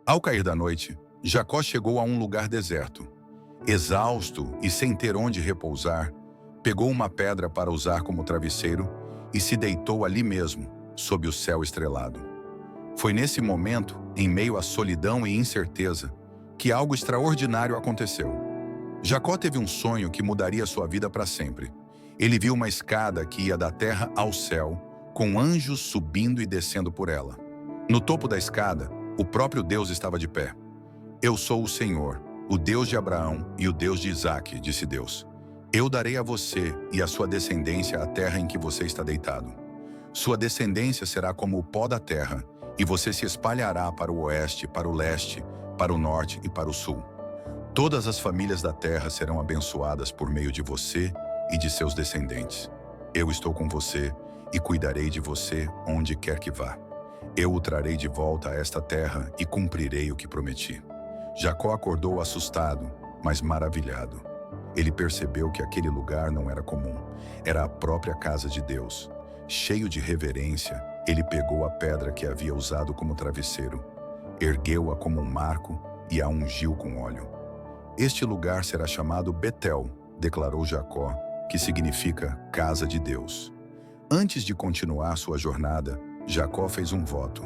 Ao cair da noite, Jacó chegou a um lugar deserto. Exausto e sem ter onde repousar, pegou uma pedra para usar como travesseiro e se deitou ali mesmo, sob o céu estrelado. Foi nesse momento, em meio à solidão e incerteza, que algo extraordinário aconteceu. Jacó teve um sonho que mudaria sua vida para sempre. Ele viu uma escada que ia da terra ao céu, com anjos subindo e descendo por ela. No topo da escada, o próprio Deus estava de pé. "Eu sou o Senhor, o Deus de Abraão e o Deus de Isaque", disse Deus. "Eu darei a você e à sua descendência a terra em que você está deitado. Sua descendência será como o pó da terra, e você se espalhará para o oeste, para o leste, para o norte e para o sul. Todas as famílias da terra serão abençoadas por meio de você e de seus descendentes. Eu estou com você e cuidarei de você onde quer que vá. Eu o trarei de volta a esta terra e cumprirei o que prometi." Jacó acordou assustado, mas maravilhado. Ele percebeu que aquele lugar não era comum. Era a própria casa de Deus. Cheio de reverência, ele pegou a pedra que havia usado como travesseiro, ergueu-a como um marco e a ungiu com óleo. "Este lugar será chamado Betel", declarou Jacó, que significa casa de Deus. Antes de continuar sua jornada, Jacó fez um voto: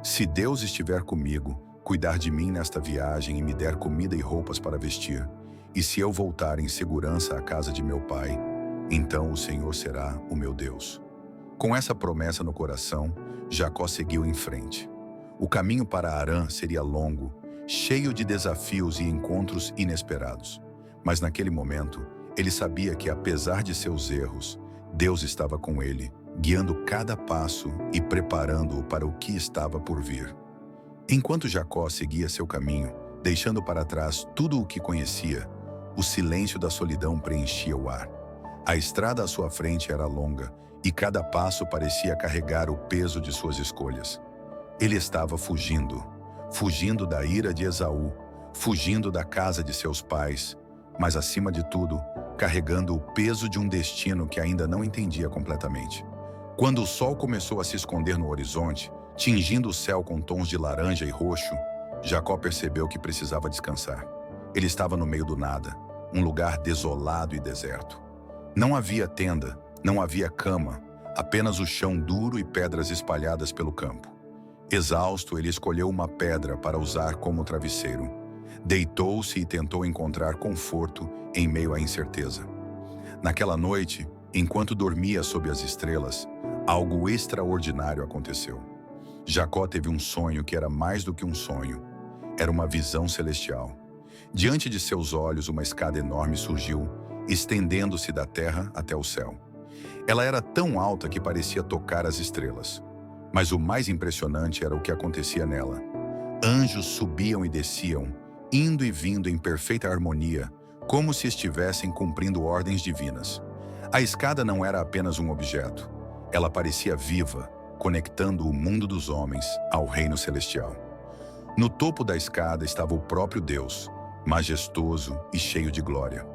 "Se Deus estiver comigo, cuidar de mim nesta viagem e me der comida e roupas para vestir, e se eu voltar em segurança à casa de meu pai, então o Senhor será o meu Deus." Com essa promessa no coração, Jacó seguiu em frente. O caminho para Harã seria longo, cheio de desafios e encontros inesperados. Mas naquele momento, ele sabia que, apesar de seus erros, Deus estava com ele, guiando cada passo e preparando-o para o que estava por vir. Enquanto Jacó seguia seu caminho, deixando para trás tudo o que conhecia, o silêncio da solidão preenchia o ar. A estrada à sua frente era longa e cada passo parecia carregar o peso de suas escolhas. Ele estava fugindo da ira de Esaú, fugindo da casa de seus pais, mas acima de tudo, carregando o peso de um destino que ainda não entendia completamente. Quando o sol começou a se esconder no horizonte, tingindo o céu com tons de laranja e roxo, Jacó percebeu que precisava descansar. Ele estava no meio do nada, um lugar desolado e deserto. Não havia tenda, não havia cama, apenas o chão duro e pedras espalhadas pelo campo. Exausto, ele escolheu uma pedra para usar como travesseiro. Deitou-se e tentou encontrar conforto em meio à incerteza. Naquela noite, enquanto dormia sob as estrelas, algo extraordinário aconteceu. Jacó teve um sonho que era mais do que um sonho. Era uma visão celestial. Diante de seus olhos, uma escada enorme surgiu, estendendo-se da terra até o céu. Ela era tão alta que parecia tocar as estrelas. Mas o mais impressionante era o que acontecia nela. Anjos subiam e desciam, indo e vindo em perfeita harmonia, como se estivessem cumprindo ordens divinas. A escada não era apenas um objeto. Ela parecia viva, conectando o mundo dos homens ao reino celestial. No topo da escada estava o próprio Deus, majestoso e cheio de glória.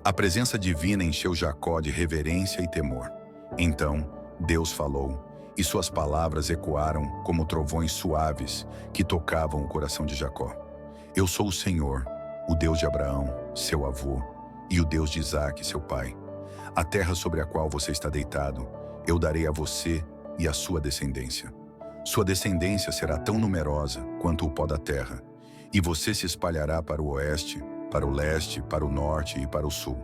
A presença divina encheu Jacó de reverência e temor. Então, Deus falou, e suas palavras ecoaram como trovões suaves que tocavam o coração de Jacó. "Eu sou o Senhor, o Deus de Abraão, seu avô, e o Deus de Isaque, seu pai. A terra sobre a qual você está deitado, eu darei a você e à sua descendência. Sua descendência será tão numerosa quanto o pó da terra, e você se espalhará para o oeste, para o leste, para o norte e para o sul.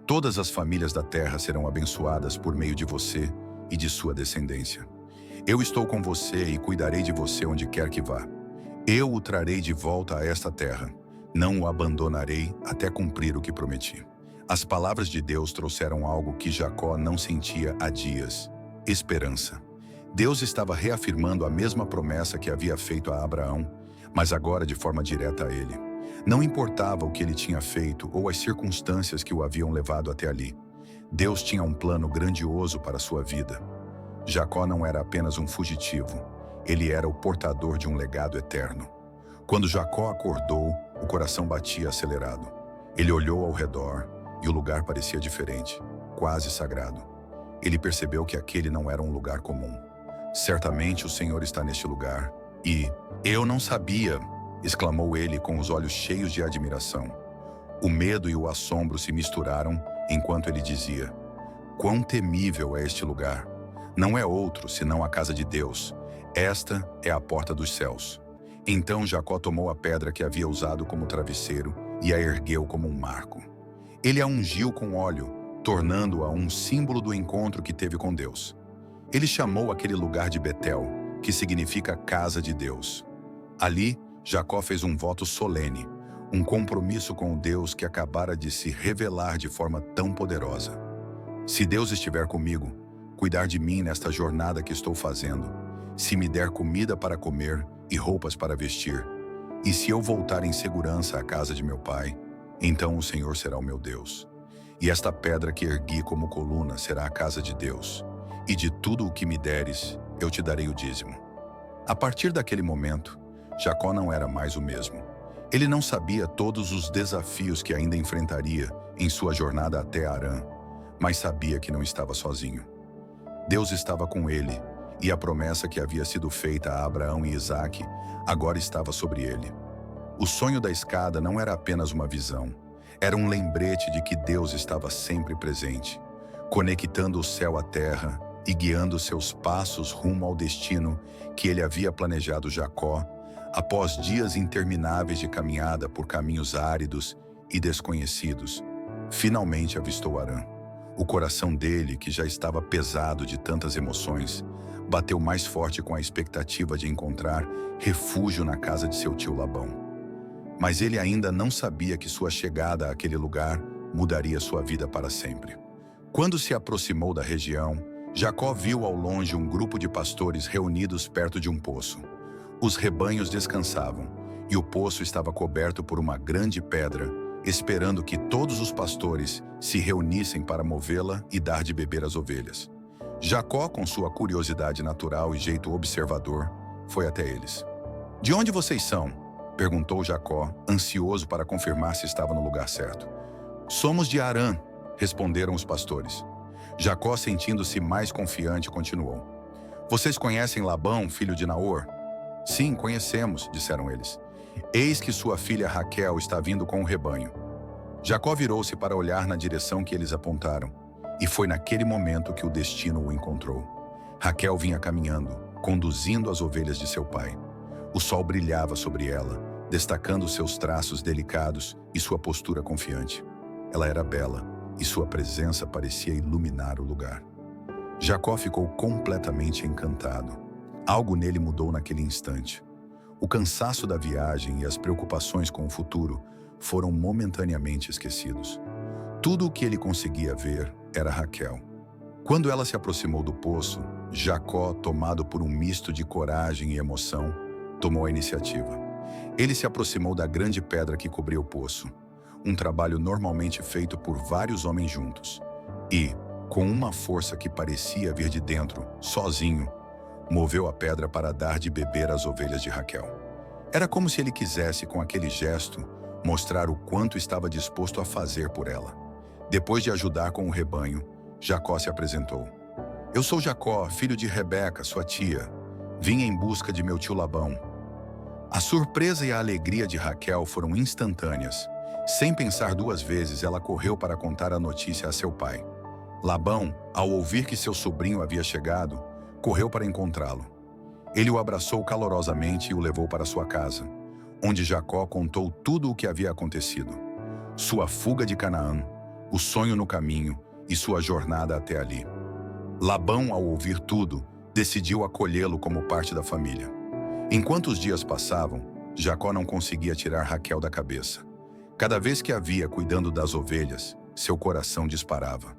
Todas as famílias da terra serão abençoadas por meio de você e de sua descendência. Eu estou com você e cuidarei de você onde quer que vá. Eu o trarei de volta a esta terra. Não o abandonarei até cumprir o que prometi." As palavras de Deus trouxeram algo que Jacó não sentia há dias: esperança. Deus estava reafirmando a mesma promessa que havia feito a Abraão, mas agora de forma direta a ele. Não importava o que ele tinha feito ou as circunstâncias que o haviam levado até ali. Deus tinha um plano grandioso para sua vida. Jacó não era apenas um fugitivo, ele era o portador de um legado eterno. Quando Jacó acordou, o coração batia acelerado. Ele olhou ao redor e o lugar parecia diferente, quase sagrado. Ele percebeu que aquele não era um lugar comum. Certamente o Senhor está neste lugar. E eu não sabia exclamou ele com os olhos cheios de admiração. O medo e o assombro se misturaram enquanto ele dizia: quão temível é este lugar! Não é outro senão a casa de Deus. Esta é a porta dos céus. Então Jacó tomou a pedra que havia usado como travesseiro e a ergueu como um marco. Ele a ungiu com óleo, tornando-a um símbolo do encontro que teve com Deus. Ele chamou aquele lugar de Betel, que significa casa de Deus. Ali, Jacó fez um voto solene, um compromisso com o Deus que acabara de se revelar de forma tão poderosa. Se Deus estiver comigo, cuidar de mim nesta jornada que estou fazendo, se me der comida para comer e roupas para vestir, e se eu voltar em segurança à casa de meu pai, então o Senhor será o meu Deus. E esta pedra que ergui como coluna será a casa de Deus, e de tudo o que me deres, eu te darei o dízimo. A partir daquele momento, Jacó não era mais o mesmo. Ele não sabia todos os desafios que ainda enfrentaria em sua jornada até Harã, mas sabia que não estava sozinho. Deus estava com ele, e a promessa que havia sido feita a Abraão e Isaque agora estava sobre ele. O sonho da escada não era apenas uma visão, era um lembrete de que Deus estava sempre presente, conectando o céu à terra e guiando seus passos rumo ao destino que ele havia planejado. Jacó, após dias intermináveis de caminhada por caminhos áridos e desconhecidos, finalmente avistou Harã. O coração dele, que já estava pesado de tantas emoções, bateu mais forte com a expectativa de encontrar refúgio na casa de seu tio Labão. Mas ele ainda não sabia que sua chegada àquele lugar mudaria sua vida para sempre. Quando se aproximou da região, Jacó viu ao longe um grupo de pastores reunidos perto de um poço. Os rebanhos descansavam, e o poço estava coberto por uma grande pedra, esperando que todos os pastores se reunissem para movê-la e dar de beber às ovelhas. Jacó, com sua curiosidade natural e jeito observador, foi até eles. "De onde vocês são?" perguntou Jacó, ansioso para confirmar se estava no lugar certo. "Somos de Harã", responderam os pastores. Jacó, sentindo-se mais confiante, continuou. "Vocês conhecem Labão, filho de Naor?" "Sim, conhecemos", disseram eles. "Eis que sua filha Raquel está vindo com o rebanho." Jacó virou-se para olhar na direção que eles apontaram, e foi naquele momento que o destino o encontrou. Raquel vinha caminhando, conduzindo as ovelhas de seu pai. O sol brilhava sobre ela, destacando seus traços delicados e sua postura confiante. Ela era bela, e sua presença parecia iluminar o lugar. Jacó ficou completamente encantado. Algo nele mudou naquele instante. O cansaço da viagem e as preocupações com o futuro foram momentaneamente esquecidos. Tudo o que ele conseguia ver era Raquel. Quando ela se aproximou do poço, Jacó, tomado por um misto de coragem e emoção, tomou a iniciativa. Ele se aproximou da grande pedra que cobria o poço, um trabalho normalmente feito por vários homens juntos, e, com uma força que parecia vir de dentro, sozinho, moveu a pedra para dar de beber às ovelhas de Raquel. Era como se ele quisesse, com aquele gesto, mostrar o quanto estava disposto a fazer por ela. Depois de ajudar com o rebanho, Jacó se apresentou. "Eu sou Jacó, filho de Rebeca, sua tia. Vim em busca de meu tio Labão." A surpresa e a alegria de Raquel foram instantâneas. Sem pensar duas vezes, ela correu para contar a notícia a seu pai. Labão, ao ouvir que seu sobrinho havia chegado, correu para encontrá-lo. Ele o abraçou calorosamente e o levou para sua casa, onde Jacó contou tudo o que havia acontecido. Sua fuga de Canaã, o sonho no caminho e sua jornada até ali. Labão, ao ouvir tudo, decidiu acolhê-lo como parte da família. Enquanto os dias passavam, Jacó não conseguia tirar Raquel da cabeça. Cada vez que a via cuidando das ovelhas, seu coração disparava.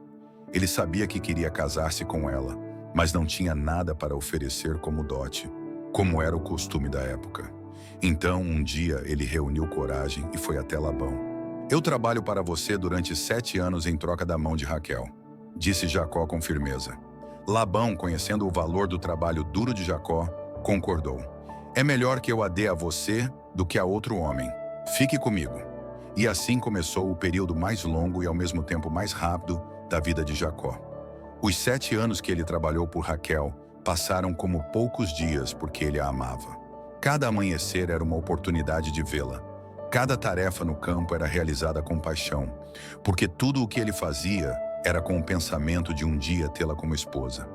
Ele sabia que queria casar-se com ela, mas não tinha nada para oferecer como dote, como era o costume da época. Então, um dia, ele reuniu coragem e foi até Labão. "Eu trabalho para você durante 7 anos em troca da mão de Raquel", disse Jacó com firmeza. Labão, conhecendo o valor do trabalho duro de Jacó, concordou. "É melhor que eu a dê a você do que a outro homem. Fique comigo." E assim começou o período mais longo e ao mesmo tempo mais rápido da vida de Jacó. Os 7 anos que ele trabalhou por Raquel passaram como poucos dias porque ele a amava. Cada amanhecer era uma oportunidade de vê-la. Cada tarefa no campo era realizada com paixão, porque tudo o que ele fazia era com o pensamento de um dia tê-la como esposa.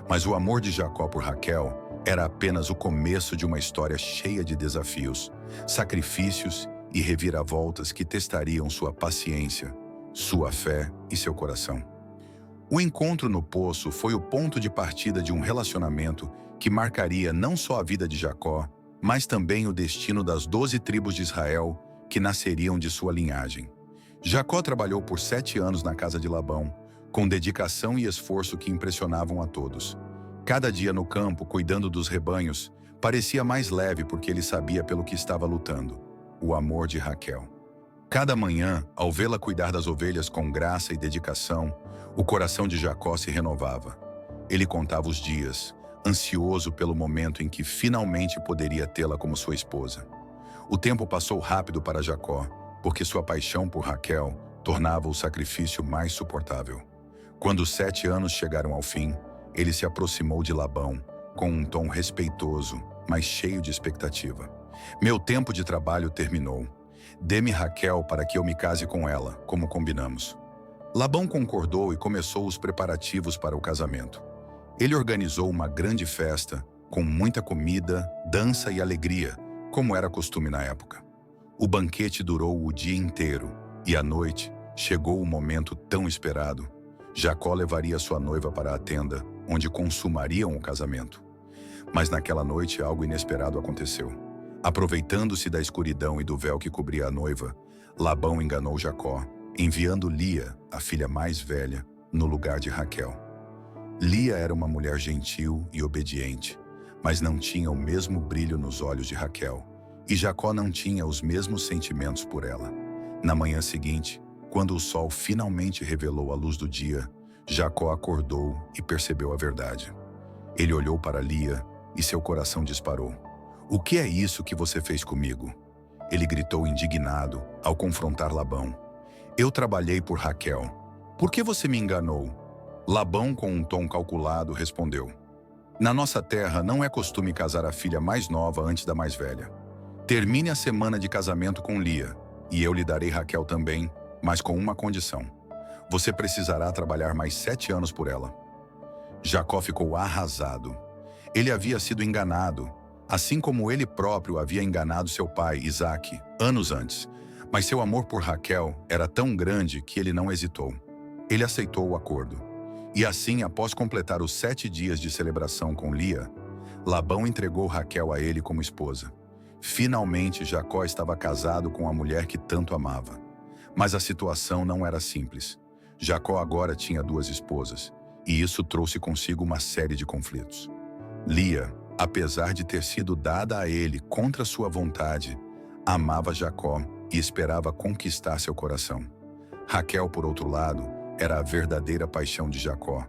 Mas o amor de Jacó por Raquel era apenas o começo de uma história cheia de desafios, sacrifícios e reviravoltas que testariam sua paciência, sua fé e seu coração. O encontro no poço foi o ponto de partida de um relacionamento que marcaria não só a vida de Jacó, mas também o destino das 12 tribos de Israel que nasceriam de sua linhagem. Jacó trabalhou por 7 anos na casa de Labão, com dedicação e esforço que impressionavam a todos. Cada dia no campo, cuidando dos rebanhos, parecia mais leve porque ele sabia pelo que estava lutando: o amor de Raquel. Cada manhã, ao vê-la cuidar das ovelhas com graça e dedicação, o coração de Jacó se renovava. Ele contava os dias, ansioso pelo momento em que finalmente poderia tê-la como sua esposa. O tempo passou rápido para Jacó, porque sua paixão por Raquel tornava o sacrifício mais suportável. Quando os 7 anos chegaram ao fim, ele se aproximou de Labão, com um tom respeitoso, mas cheio de expectativa. Meu tempo de trabalho terminou. Dê-me Raquel para que eu me case com ela, como combinamos. Labão concordou e começou os preparativos para o casamento. Ele organizou uma grande festa, com muita comida, dança e alegria, como era costume na época. O banquete durou o dia inteiro, e à noite chegou o momento tão esperado. Jacó levaria sua noiva para a tenda, onde consumariam o casamento. Mas naquela noite algo inesperado aconteceu. Aproveitando-se da escuridão e do véu que cobria a noiva, Labão enganou Jacó, enviando Lia, a filha mais velha, no lugar de Raquel. Lia era uma mulher gentil e obediente, mas não tinha o mesmo brilho nos olhos de Raquel, e Jacó não tinha os mesmos sentimentos por ela. Na manhã seguinte, quando o sol finalmente revelou a luz do dia, Jacó acordou e percebeu a verdade. Ele olhou para Lia e seu coração disparou. "O que é isso que você fez comigo?" Ele gritou indignado ao confrontar Labão. "Eu trabalhei por Raquel. Por que você me enganou?" Labão, com um tom calculado, respondeu: "Na nossa terra não é costume casar a filha mais nova antes da mais velha. Termine a semana de casamento com Lia, e eu lhe darei Raquel também, mas com uma condição. Você precisará trabalhar mais 7 anos por ela." Jacó ficou arrasado. Ele havia sido enganado, assim como ele próprio havia enganado seu pai, Isaque, anos antes. Mas seu amor por Raquel era tão grande que ele não hesitou. Ele aceitou o acordo. E assim, após completar os 7 dias de celebração com Lia, Labão entregou Raquel a ele como esposa. Finalmente, Jacó estava casado com a mulher que tanto amava. Mas a situação não era simples. Jacó agora tinha 2 esposas, e isso trouxe consigo uma série de conflitos. Lia, apesar de ter sido dada a ele contra sua vontade, amava Jacó e esperava conquistar seu coração. Raquel, por outro lado, era a verdadeira paixão de Jacó,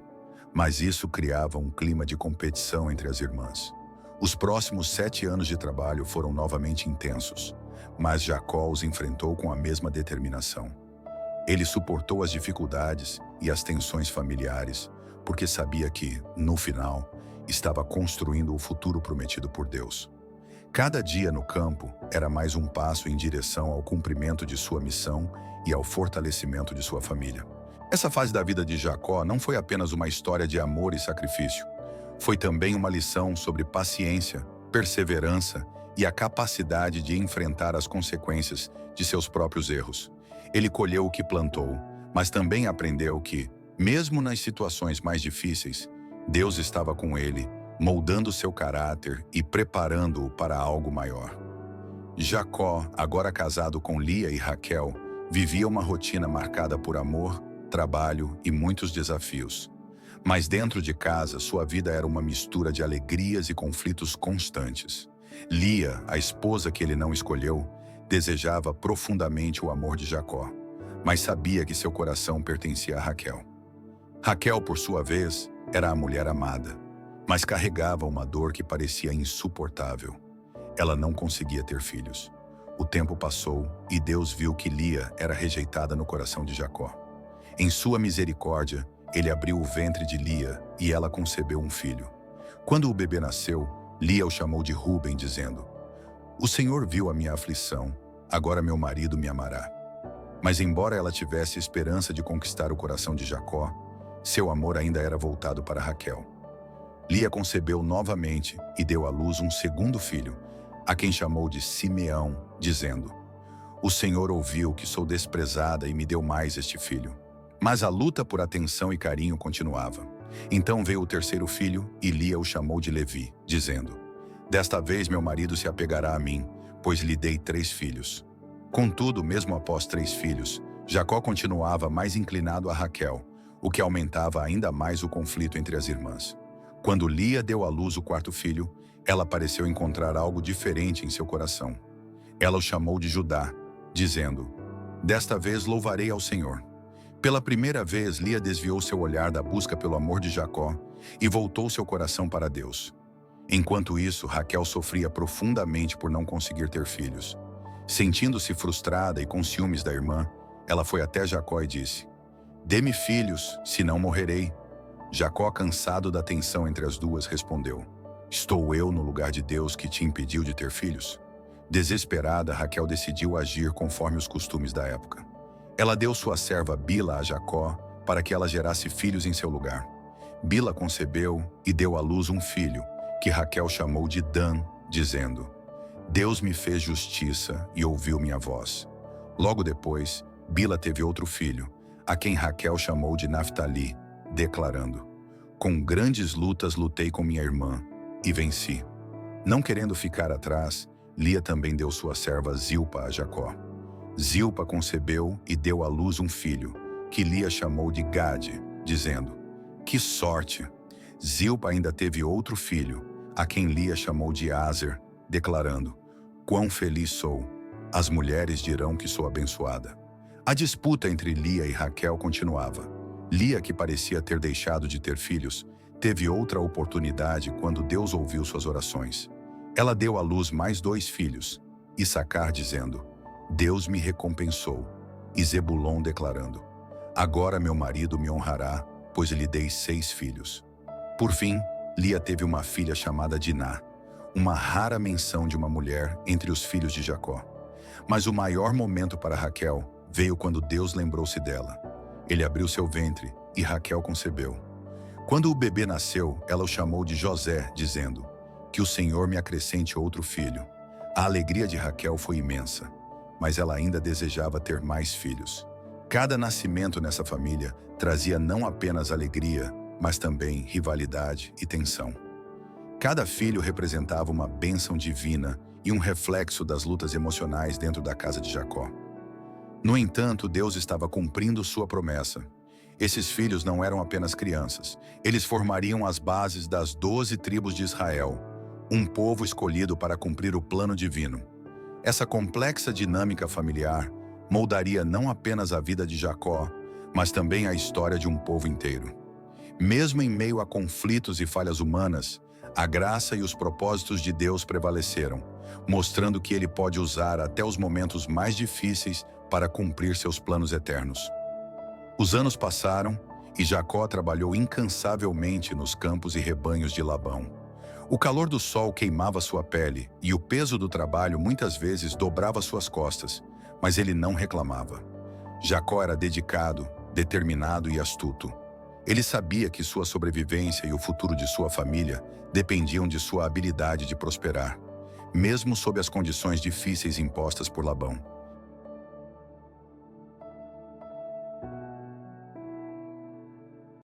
mas isso criava um clima de competição entre as irmãs. Os próximos 7 anos de trabalho foram novamente intensos, mas Jacó os enfrentou com a mesma determinação. Ele suportou as dificuldades e as tensões familiares, porque sabia que, no final, estava construindo o futuro prometido por Deus. Cada dia no campo era mais um passo em direção ao cumprimento de sua missão e ao fortalecimento de sua família. Essa fase da vida de Jacó não foi apenas uma história de amor e sacrifício. Foi também uma lição sobre paciência, perseverança e a capacidade de enfrentar as consequências de seus próprios erros. Ele colheu o que plantou, mas também aprendeu que, mesmo nas situações mais difíceis, Deus estava com ele, moldando seu caráter e preparando-o para algo maior. Jacó, agora casado com Lia e Raquel, vivia uma rotina marcada por amor, trabalho e muitos desafios. Mas dentro de casa, sua vida era uma mistura de alegrias e conflitos constantes. Lia, a esposa que ele não escolheu, desejava profundamente o amor de Jacó, mas sabia que seu coração pertencia a Raquel. Raquel, por sua vez, era a mulher amada, mas carregava uma dor que parecia insuportável. Ela não conseguia ter filhos. O tempo passou e Deus viu que Lia era rejeitada no coração de Jacó. Em sua misericórdia, ele abriu o ventre de Lia e ela concebeu um filho. Quando o bebê nasceu, Lia o chamou de Ruben, dizendo: O Senhor viu a minha aflição, agora meu marido me amará. Mas embora ela tivesse esperança de conquistar o coração de Jacó, seu amor ainda era voltado para Raquel. Lia concebeu novamente e deu à luz um segundo filho, a quem chamou de Simeão, dizendo: O Senhor ouviu que sou desprezada e me deu mais este filho. Mas a luta por atenção e carinho continuava. Então veio o terceiro filho e Lia o chamou de Levi, dizendo: Desta vez meu marido se apegará a mim, pois lhe dei 3 filhos. Contudo, mesmo após 3 filhos, Jacó continuava mais inclinado a Raquel, o que aumentava ainda mais o conflito entre as irmãs. Quando Lia deu à luz o quarto filho, ela pareceu encontrar algo diferente em seu coração. Ela o chamou de Judá, dizendo: Desta vez louvarei ao Senhor. Pela primeira vez, Lia desviou seu olhar da busca pelo amor de Jacó e voltou seu coração para Deus. Enquanto isso, Raquel sofria profundamente por não conseguir ter filhos. Sentindo-se frustrada e com ciúmes da irmã, ela foi até Jacó e disse: Dê-me filhos, senão morrerei. Jacó, cansado da tensão entre as duas, respondeu: Estou eu no lugar de Deus que te impediu de ter filhos? Desesperada, Raquel decidiu agir conforme os costumes da época. Ela deu sua serva Bila a Jacó para que ela gerasse filhos em seu lugar. Bila concebeu e deu à luz um filho, que Raquel chamou de Dan, dizendo: Deus me fez justiça e ouviu minha voz. Logo depois, Bila teve outro filho, a quem Raquel chamou de Naftali, declarando: Com grandes lutas lutei com minha irmã e venci. Não querendo ficar atrás, Lia também deu sua serva Zilpa a Jacó. Zilpa concebeu e deu à luz um filho, que Lia chamou de Gade, dizendo: Que sorte! Zilpa ainda teve outro filho, a quem Lia chamou de Aser, declarando: Quão feliz sou! As mulheres dirão que sou abençoada. A disputa entre Lia e Raquel continuava. Lia, que parecia ter deixado de ter filhos, teve outra oportunidade quando Deus ouviu suas orações. Ela deu à luz mais 2 filhos, Issacar dizendo: Deus me recompensou, e Zebulon declarando: Agora meu marido me honrará, pois lhe dei 6 filhos. Por fim, Lia teve uma filha chamada Diná, uma rara menção de uma mulher entre os filhos de Jacó. Mas o maior momento para Raquel veio quando Deus lembrou-se dela. Ele abriu seu ventre e Raquel concebeu. Quando o bebê nasceu, ela o chamou de José, dizendo: Que o Senhor me acrescente outro filho. A alegria de Raquel foi imensa, mas ela ainda desejava ter mais filhos. Cada nascimento nessa família trazia não apenas alegria, mas também rivalidade e tensão. Cada filho representava uma bênção divina e um reflexo das lutas emocionais dentro da casa de Jacó. No entanto, Deus estava cumprindo sua promessa. Esses filhos não eram apenas crianças. Eles formariam as bases das 12 tribos de Israel, um povo escolhido para cumprir o plano divino. Essa complexa dinâmica familiar moldaria não apenas a vida de Jacó, mas também a história de um povo inteiro. Mesmo em meio a conflitos e falhas humanas, a graça e os propósitos de Deus prevaleceram, mostrando que Ele pode usar até os momentos mais difíceis para cumprir seus planos eternos. Os anos passaram e Jacó trabalhou incansavelmente nos campos e rebanhos de Labão. O calor do sol queimava sua pele e o peso do trabalho muitas vezes dobrava suas costas, mas ele não reclamava. Jacó era dedicado, determinado e astuto. Ele sabia que sua sobrevivência e o futuro de sua família dependiam de sua habilidade de prosperar, mesmo sob as condições difíceis impostas por Labão.